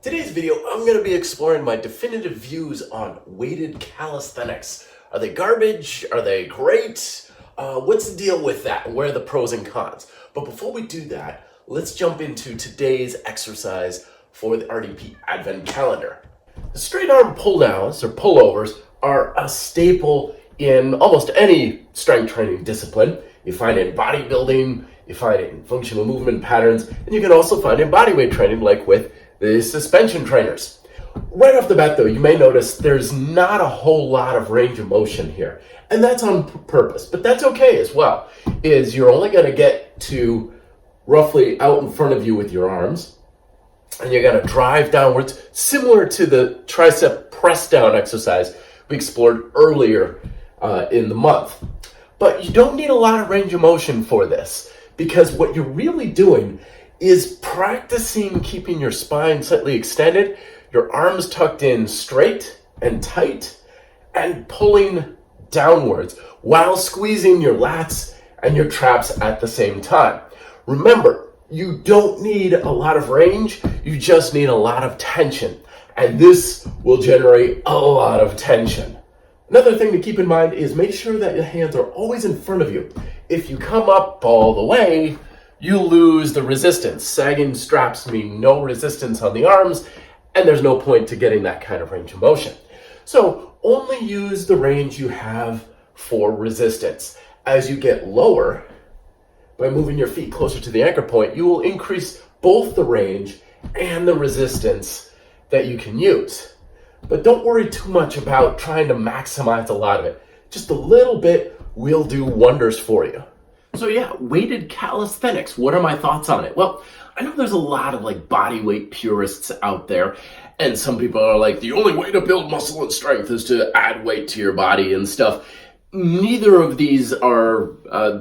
Today's video, I'm going to be exploring my definitive views on weighted calisthenics. Are they garbage? Are they great? What's the deal with that? Where are the pros and cons? But before we do that, let's jump into today's exercise for the RDP Advent Calendar. The straight arm pull downs or pullovers are a staple in almost any strength training discipline. You find it in bodybuilding, you find it in functional movement patterns, and you can also find it in bodyweight training like with the suspension trainers. Right off the bat though, you may notice there's not a whole lot of range of motion here. And that's on purpose, but that's okay as well. You're only going to get to roughly out in front of you with your arms, and you're going to drive downwards, similar to the tricep press down exercise we explored earlier in the month. But you don't need a lot of range of motion for this, because what you're really doing is practicing keeping your spine slightly extended, your arms tucked in straight and tight, and pulling downwards while squeezing your lats and your traps at the same time. Remember, you don't need a lot of range, you just need a lot of tension, and this will generate a lot of tension. Another thing to keep in mind is make sure that your hands are always in front of you. If you come up all the way, you lose the resistance. Sagging straps mean no resistance on the arms, and there's no point to getting that kind of range of motion. So only use the range you have for resistance. As you get lower, by moving your feet closer to the anchor point, you will increase both the range and the resistance that you can use. But don't worry too much about trying to maximize a lot of it. Just a little bit will do wonders for you. So yeah, weighted calisthenics. What are my thoughts on it? Well, I know there's a lot of body weight purists out there, and some people are like, the only way to build muscle and strength is to add weight to your body and stuff. Neither of these are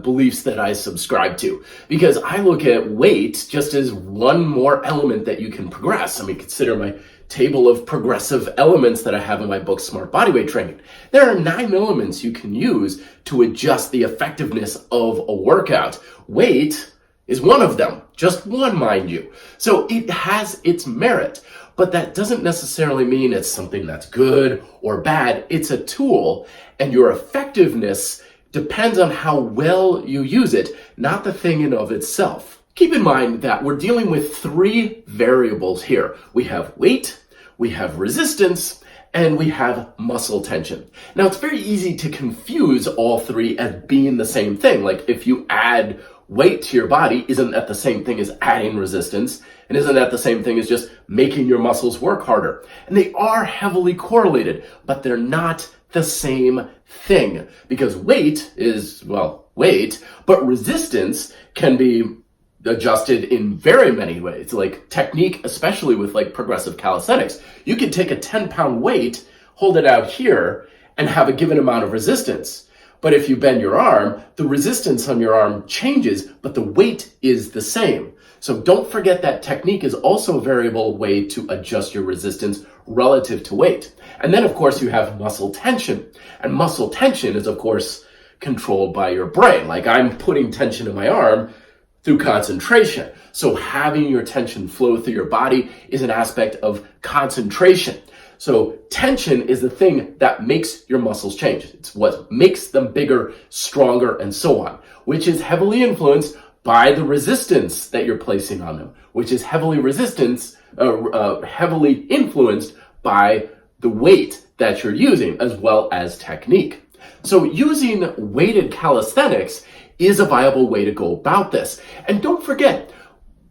beliefs that I subscribe to, because I look at weight just as one more element that you can progress. I mean, consider my table of progressive elements that I have in my book, Smart Bodyweight Training. There are 9 elements you can use to adjust the effectiveness of a workout. Weight is one of them, just one, mind you. So it has its merit, but that doesn't necessarily mean it's something that's good or bad. It's a tool, and your effectiveness depends on how well you use it, not the thing in of itself. Keep in mind that we're dealing with 3 variables here. We have weight, we have resistance, and we have muscle tension. Now, it's very easy to confuse all 3 as being the same thing. Like if you add weight to your body, isn't that the same thing as adding resistance? And isn't that the same thing as just making your muscles work harder? And they are heavily correlated, but they're not the same thing, because weight is, well, weight, but resistance can be adjusted in very many ways, like technique, especially with progressive calisthenics. You can take a 10-pound weight, hold it out here, and have a given amount of resistance. But if you bend your arm, the resistance on your arm changes, but the weight is the same. So don't forget that technique is also a variable way to adjust your resistance relative to weight. And then, of course, you have muscle tension. And muscle tension is, of course, controlled by your brain. Like I'm putting tension in my arm through concentration. So having your tension flow through your body is an aspect of concentration. So tension is the thing that makes your muscles change. It's what makes them bigger, stronger, and so on, which is heavily influenced by the resistance that you're placing on them, which is heavily influenced by the weight that you're using, as well as technique. So using weighted calisthenics is a viable way to go about this. And don't forget,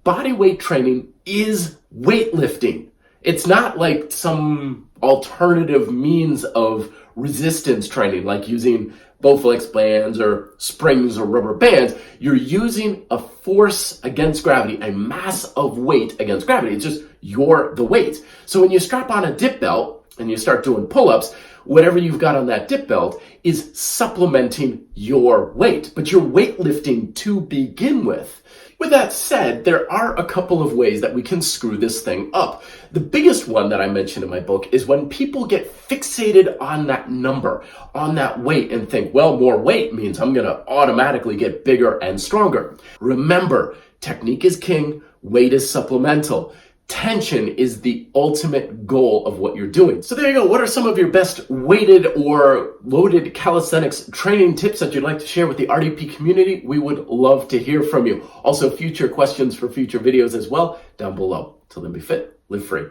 body weight training is weightlifting. It's not like some alternative means of resistance training, like using Bowflex bands or springs or rubber bands. You're using a force against gravity, a mass of weight against gravity. It's just you're the weight. So when you strap on a dip belt and you start doing pull-ups, whatever you've got on that dip belt is supplementing your weight, but you're weightlifting to begin with. With that said, there are a couple of ways that we can screw this thing up. The biggest one that I mentioned in my book is when people get fixated on that number, on that weight, and think, well, more weight means I'm going to automatically get bigger and stronger. Remember, technique is king, weight is supplemental. tension is the ultimate goal of what you're doing. So there you go. What are some of your best weighted or loaded calisthenics training tips that you'd like to share with the RDP community? We would love to hear from you. Also, future questions for future videos as well down below. Till then, be fit, live free.